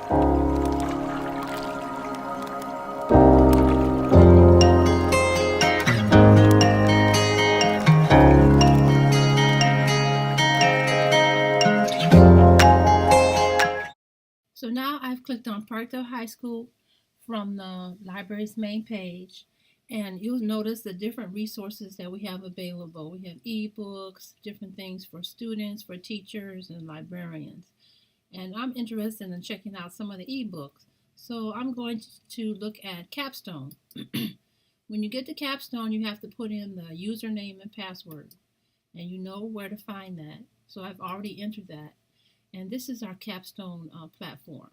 So now I've clicked on Parkdale High School from the library's main page, and you'll notice the different resources that we have available. We have ebooks, different things for students, for teachers, and librarians. And I'm interested in checking out some of the ebooks. So I'm going to look at Capstone. When you get to Capstone, you have to put in the username and password, and you know where to find that. So I've already entered that. And this is our Capstone platform.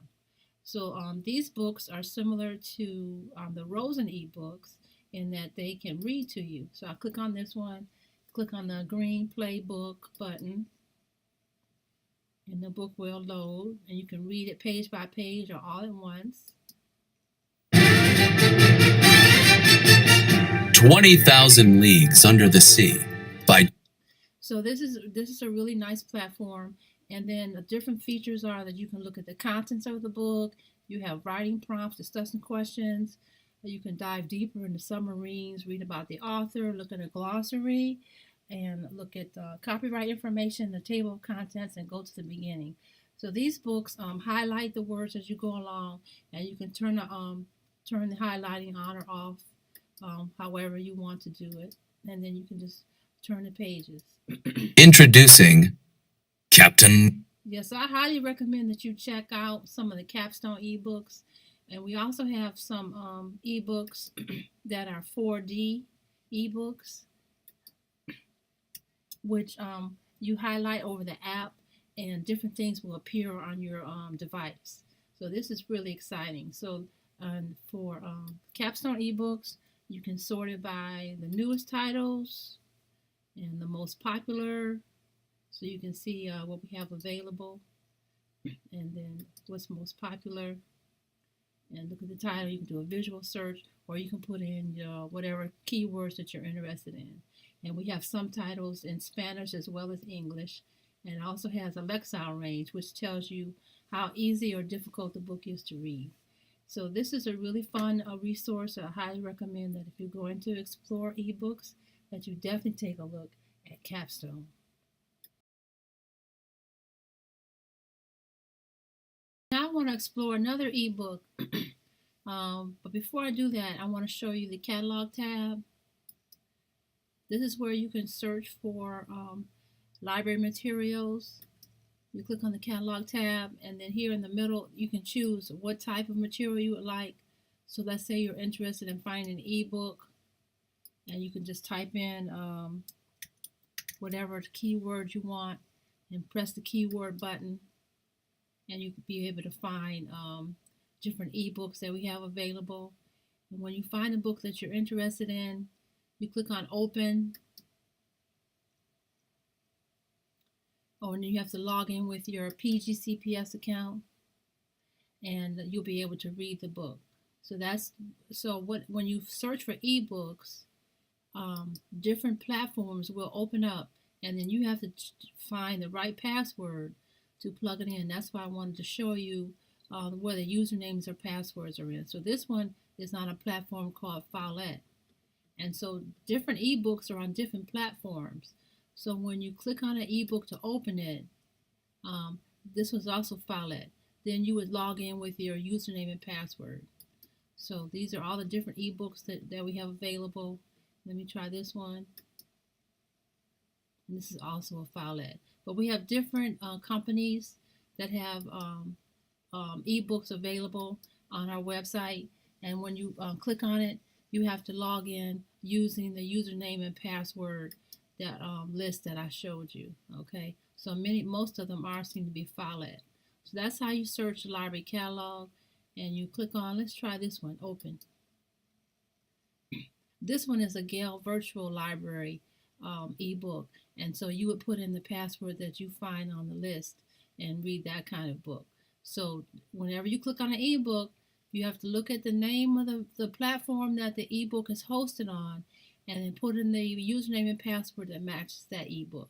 So these books are similar to the Rosen ebooks in that they can read to you. So I click on this one, click on the green playbook button, and the book will load, and you can read it page by page or all at once. 20,000 Leagues Under the Sea by. So this is a really nice platform. And then the different features are that you can look at the contents of the book. You have writing prompts, discussion questions. You can dive deeper into submarines, read about the author, look at a glossary, and look at copyright information, the table of contents, and go to the beginning. So these books highlight the words as you go along, and you can turn the highlighting on or off, however you want to do it, and then you can just turn the pages. Introducing Captain. Yes, I highly recommend that you check out some of the Capstone ebooks, and we also have some ebooks that are 4D ebooks, which you highlight over the app, and different things will appear on your device. So this is really exciting. So for Capstone ebooks, you can sort it by the newest titles and the most popular, so you can see what we have available, and then what's most popular, and look at the title. You can do a visual search, or you can put in whatever keywords that you're interested in. And we have some titles in Spanish as well as English, and it also has a Lexile range, which tells you how easy or difficult the book is to read. So this is a really fun resource. I highly recommend that if you're going to explore ebooks, that you definitely take a look at Capstone. Now I want to explore another ebook, but before I do that, I want to show you the catalog tab. This is where you can search for library materials. You click on the catalog tab, and then here in the middle you can choose what type of material you would like. So let's say you're interested in finding an ebook, and you can just type in whatever keyword you want and press the keyword button, and you could be able to find different ebooks that we have available. And when you find a book that you're interested in, you click on open. Oh, and you have to log in with your PGCPS account, and you'll be able to read the book. So when you search for ebooks, different platforms will open up, and then you have to find the right password to plug it in. That's why I wanted to show you where the usernames or passwords are in. So this one is on a platform called Follett. And so different ebooks are on different platforms. So when you click on an ebook to open it, this was also Follett. Then you would log in with your username and password. So these are all the different ebooks that we have available. Let me try this one. And this is also a Follett. But we have different companies that have ebooks available on our website. And when you click on it, you have to log in using the username and password that list that I showed you. Okay, so most of them seem to be Follett. So that's how you search the library catalog, and you click on. Let's try this one. Open. This one is a Gale Virtual Library ebook, and so you would put in the password that you find on the list and read that kind of book. So whenever you click on an ebook, you have to look at the name of the platform that the ebook is hosted on, and then put in the username and password that matches that ebook.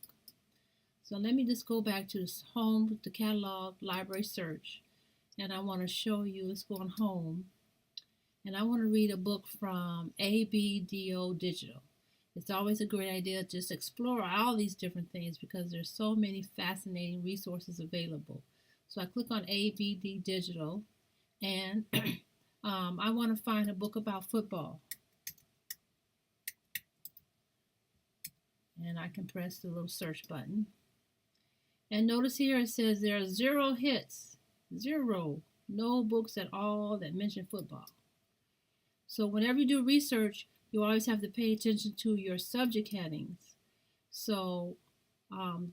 So let me just go back to home, the catalog, library search, and I want to show you. Let's go on home, and I want to read a book from ABDO Digital. It's always a great idea to just explore all these different things because there's so many fascinating resources available. So I click on ABD Digital, and I want to find a book about football. And I can press the little search button. And notice here it says there are 0 hits, 0, no books at all that mention football. So whenever you do research, you always have to pay attention to your subject headings. So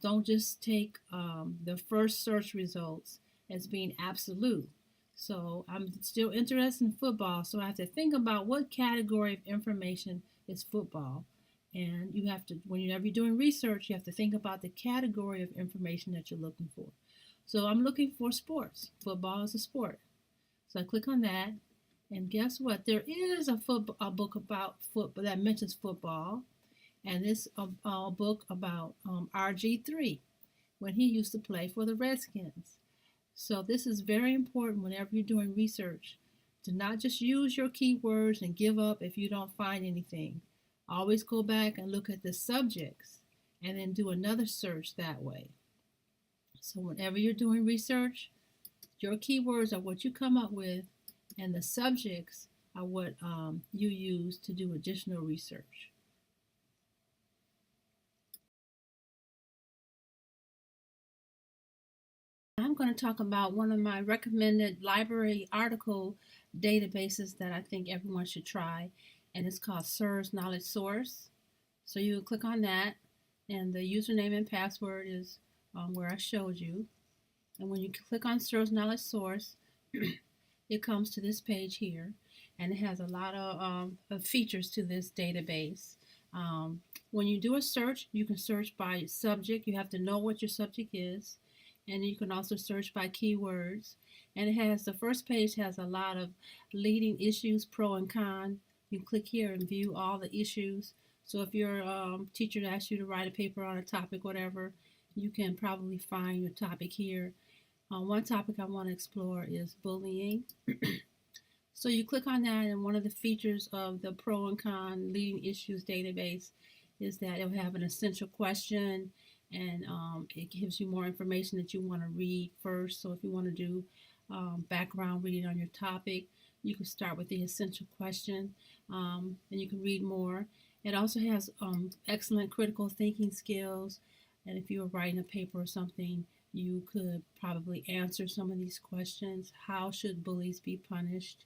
don't just take the first search results as being absolute. So I'm still interested in football, so I have to think about what category of information is football. And you have to, whenever you're doing research, you have to think about the category of information that you're looking for. So I'm looking for sports. Football is a sport. So I click on that, and guess what? There is a book about football that mentions football, and it's a book about RG3 when he used to play for the Redskins. So this is very important whenever you're doing research to not just use your keywords and give up if you don't find anything. Always go back and look at the subjects and then do another search that way. So whenever you're doing research, your keywords are what you come up with, and the subjects are what you use to do additional research. I'm going to talk about one of my recommended library article databases that I think everyone should try, and it's called SIRS Knowledge Source. So you click on that, and the username and password is where I showed you. And when you click on SIRS Knowledge Source, it comes to this page here, and it has a lot of features to this database. When you do a search, you can search by subject. You have to know what your subject is, and you can also search by keywords. And it has, the first page has a lot of leading issues, pro and con. You can click here and view all the issues. So if your teacher asks you to write a paper on a topic, whatever, you can probably find your topic here. One topic I want to explore is bullying. So you click on that, and one of the features of the pro and con leading issues database is that it'll have an essential question, and it gives you more information that you want to read first. So if you want to do background reading on your topic, you can start with the essential question, and you can read more. It also has excellent critical thinking skills, and if you were writing a paper or something, you could probably answer some of these questions. How should bullies be punished?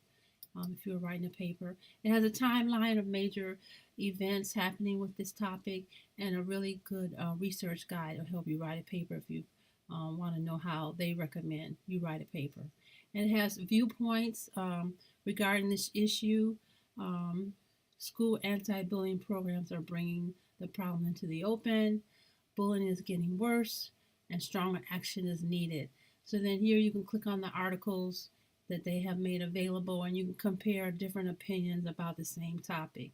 If you're writing a paper. It has a timeline of major events happening with this topic, and a really good research guide will help you write a paper if you want to know how they recommend you write a paper. And it has viewpoints regarding this issue. School anti-bullying programs are bringing the problem into the open. Bullying is getting worse, and stronger action is needed. So then here you can click on the articles that they have made available, and you can compare different opinions about the same topic.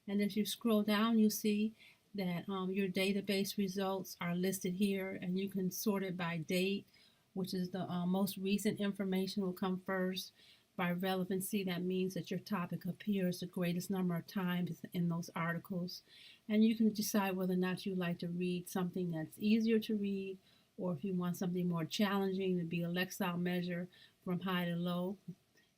And if you scroll down, you'll see that your database results are listed here, and you can sort it by date, which is the most recent information will come first. By relevancy, that means that your topic appears the greatest number of times in those articles. And you can decide whether or not you like to read something that's easier to read, or if you want something more challenging to be a Lexile measure from high to low.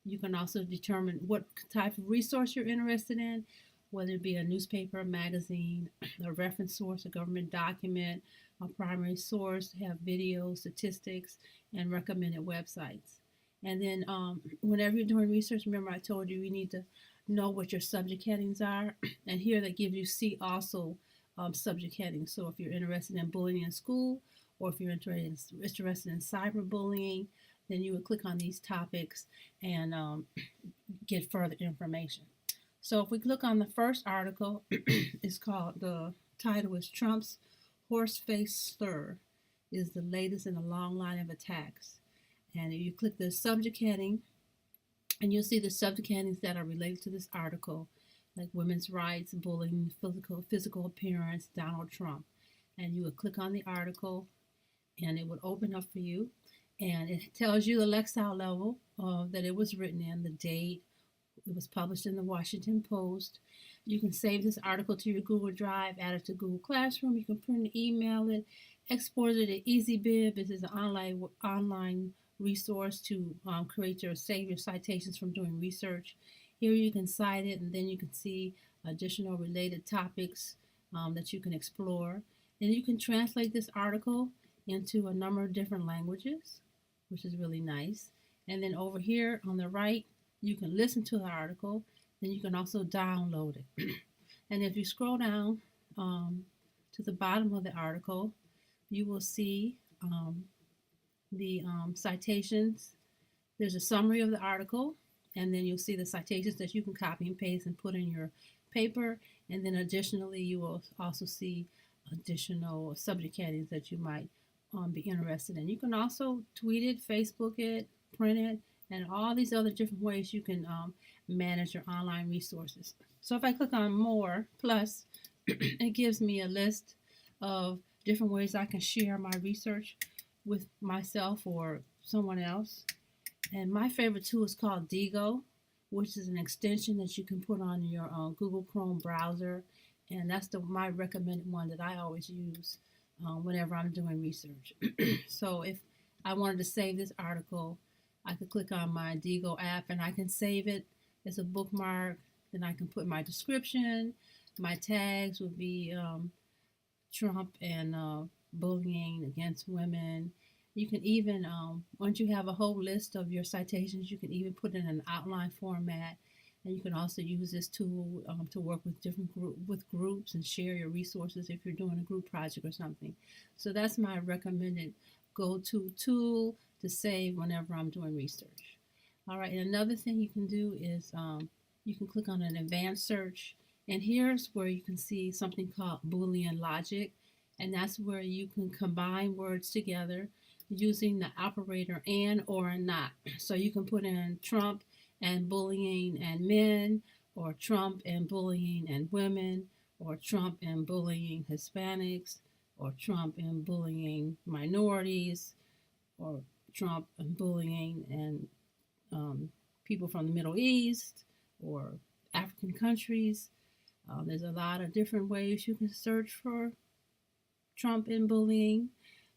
You can also determine what type of resource you're interested in, whether it be a newspaper, a magazine, a reference source, a government document, a primary source, have videos, statistics, and recommended websites. And then whenever you're doing research, remember I told you need to know what your subject headings are. And here that gives you see also subject headings. So if you're interested in bullying in school, or if you're interested in cyberbullying, then you would click on these topics and get further information. So if we look on the first article, it's called, the title is Trump's Horse-Faced Slur is the latest in a long line of attacks. And you click the subject heading, and you'll see the subject headings that are related to this article, like women's rights, bullying, physical appearance, Donald Trump. And you would click on the article, and it would open up for you. And it tells you the Lexile level that it was written in, the date. It was published in the Washington Post. You can save this article to your Google Drive, add it to Google Classroom. You can print it, email it, export it to EasyBib. This is an online resource to create your save your citations from doing research. Here you can cite it, and then you can see additional related topics that you can explore. And you can translate this article into a number of different languages, which is really nice. And then over here on the right, you can listen to the article, then you can also download it. And if you scroll down to the bottom of the article, you will see the citations. There's a summary of the article, and then you'll see the citations that you can copy and paste and put in your paper. And then additionally, you will also see additional subject headings that you might be interested in. You can also tweet it, Facebook it, print it, and all these other different ways you can manage your online resources. So if I click on More Plus, it gives me a list of different ways I can share my research with myself or someone else. And my favorite tool is called Digo, which is an extension that you can put on your Google Chrome browser. And that's my recommended one that I always use whenever I'm doing research. So if I wanted to save this article, I could click on my Digo app and I can save it as a bookmark. Then I can put my description. My tags would be Trump and bullying against women. You can even, once you have a whole list of your citations, you can even put it in an outline format. And you can also use this tool to work with different groups and share your resources if you're doing a group project or something. So that's my recommended go-to tool to save whenever I'm doing research. All right, and another thing you can do is you can click on an advanced search, and here's where you can see something called Boolean logic, and that's where you can combine words together using the operator and or not. So you can put in Trump and bullying and men, or Trump and bullying and women, or Trump and bullying Hispanics, or Trump and bullying minorities, or Trump and bullying and people from the Middle East or African countries. There's a lot of different ways you can search for Trump and bullying.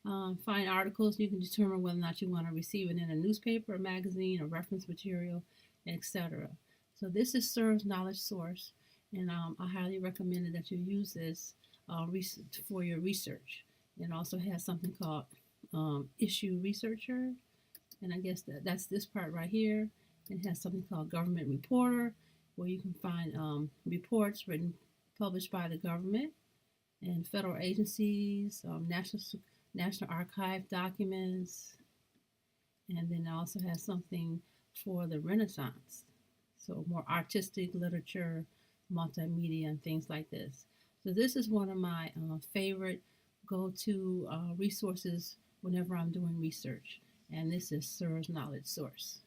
Find articles. You can determine whether or not you want to receive it in a newspaper, a magazine, a reference material, etc. So this is SERV's knowledge source, and I highly recommend that you use this for your research. It also has something called issue researcher, and I guess that's this part right here. It has something called government reporter, where you can find reports published by the government and federal agencies, National Archive documents, and then it also has something for the Renaissance. So more artistic literature, multimedia, and things like this. So this is one of my favorite go-to resources whenever I'm doing research, and this is SERV's knowledge source.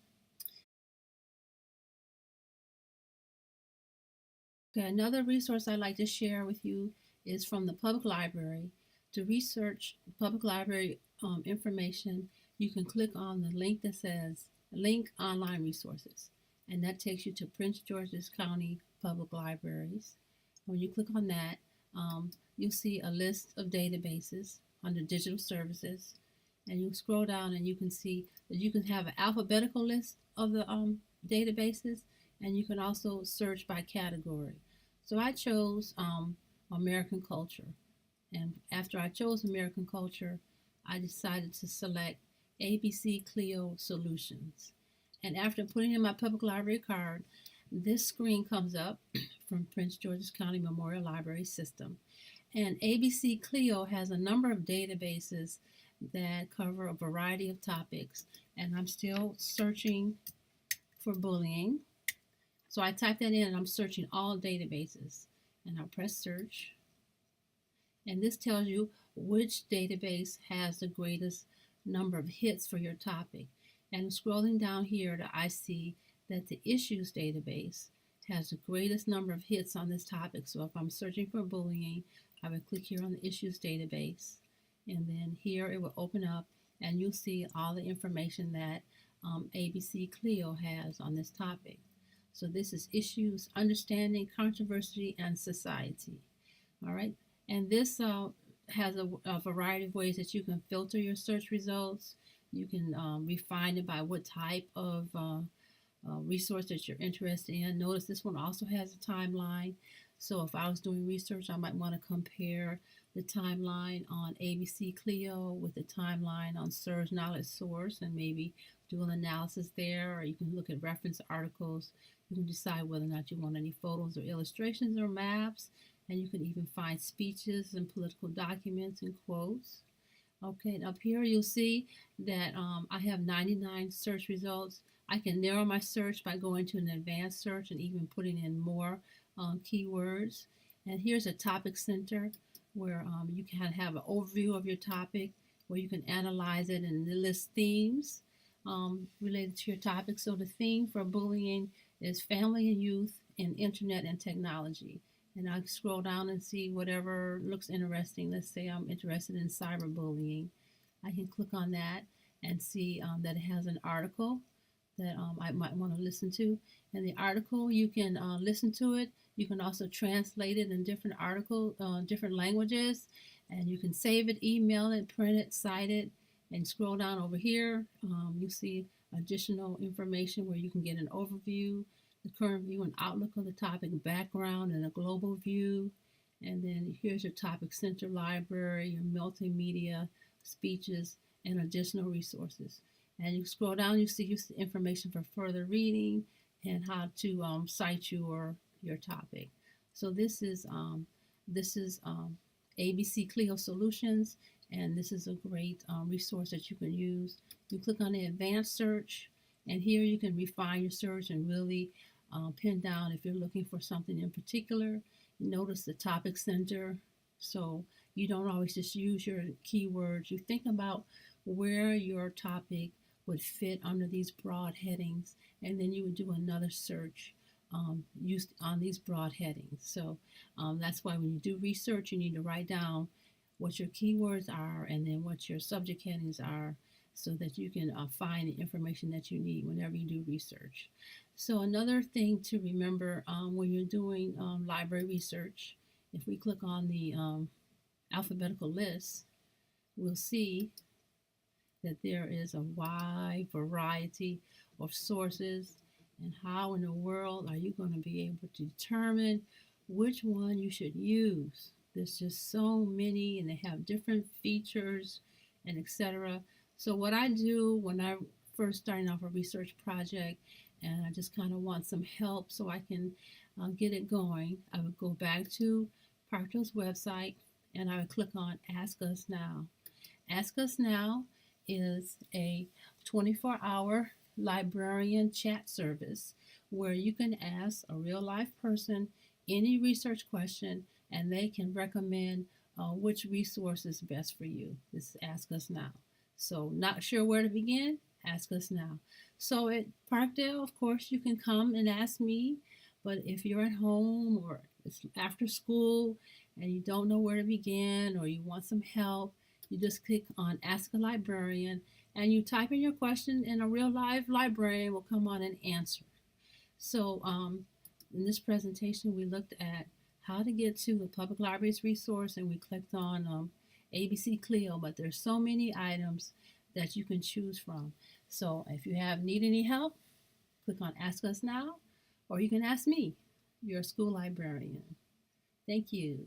Okay, another resource I'd like to share with you is from the public library. To research public library information, you can click on the link that says Link Online Resources, and that takes you to Prince George's County Public Libraries. When you click on that, you'll see a list of databases under Digital Services, and you scroll down and you can see that you can have an alphabetical list of the databases, and you can also search by category. So I chose American culture, and after I chose American culture, I decided to select ABC Clio Solutions. And after putting in my public library card, this screen comes up from Prince George's County Memorial Library System. And ABC Clio has a number of databases that cover a variety of topics. And I'm still searching for bullying. So I type that in and I'm searching all databases. And I'll press search. And this tells you which database has the greatest number of hits for your topic. And scrolling down here, I see that the issues database has the greatest number of hits on this topic. So if I'm searching for bullying, I would click here on the issues database, and then here it will open up and you'll see all the information that ABC Clio has on this topic. So this is issues, understanding, controversy, and society. All right, and this has a variety of ways that you can filter your search results. You can refine it by what type of resource that you're interested in. Notice this one also has a timeline. So if I was doing research, I might want to compare the timeline on ABC Clio with the timeline on Surge Knowledge Source and maybe do an analysis there, or you can look at reference articles. You can decide whether or not you want any photos or illustrations or maps, and you can even find speeches and political documents and quotes. Okay, and up here you'll see that I have 99 search results. I can narrow my search by going to an advanced search and even putting in more keywords. And here's a topic center where you can have an overview of your topic, where you can analyze it and list themes related to your topic. So the theme for bullying is family and youth and internet and technology. And I scroll down and see whatever looks interesting. Let's say I'm interested in cyberbullying. I can click on that and see that it has an article that I might want to listen to. And the article, you can listen to it. You can also translate it in different languages, and you can save it, email it, print it, cite it, and scroll down over here. You see additional information where you can get an overview, the current view and outlook of the topic, background, and a global view. And then here's your topic center library, your multimedia, speeches, and additional resources. And you scroll down, you see information for further reading and how to cite your topic. So this is ABC Clio Solutions, and this is a great resource that you can use. You click on the advanced search, and here you can refine your search and really pin down if you're looking for something in particular. Notice the topic center, so you don't always just use your keywords. You think about where your topic would fit under these broad headings, and then you would do another search used on these broad headings. So that's why when you do research, you need to write down what your keywords are and then what your subject headings are, so that you can find the information that you need whenever you do research. So another thing to remember when you're doing library research, if we click on the alphabetical list, we'll see that there is a wide variety of sources, and how in the world are you going to be able to determine which one you should use? There's just so many, and they have different features and etc. So what I do when I first starting off a research project and I just kind of want some help so I can get it going, I would go back to Parkdale's website and I would click on Ask Us Now. Ask Us Now is a 24-hour librarian chat service where you can ask a real life person any research question and they can recommend which resource is best for you. This is Ask Us Now. So not sure where to begin? Ask Us Now. So at Parkdale, of course, you can come and ask me, but if you're at home or it's after school and you don't know where to begin or you want some help, you just click on Ask a Librarian and you type in your question and a real live librarian will come on and answer. So in this presentation, we looked at how to get to the public library's resource and we clicked on ABC Clio, but there's so many items that you can choose from. So if you need any help, click on Ask Us Now, or you can ask me, your school librarian. Thank you.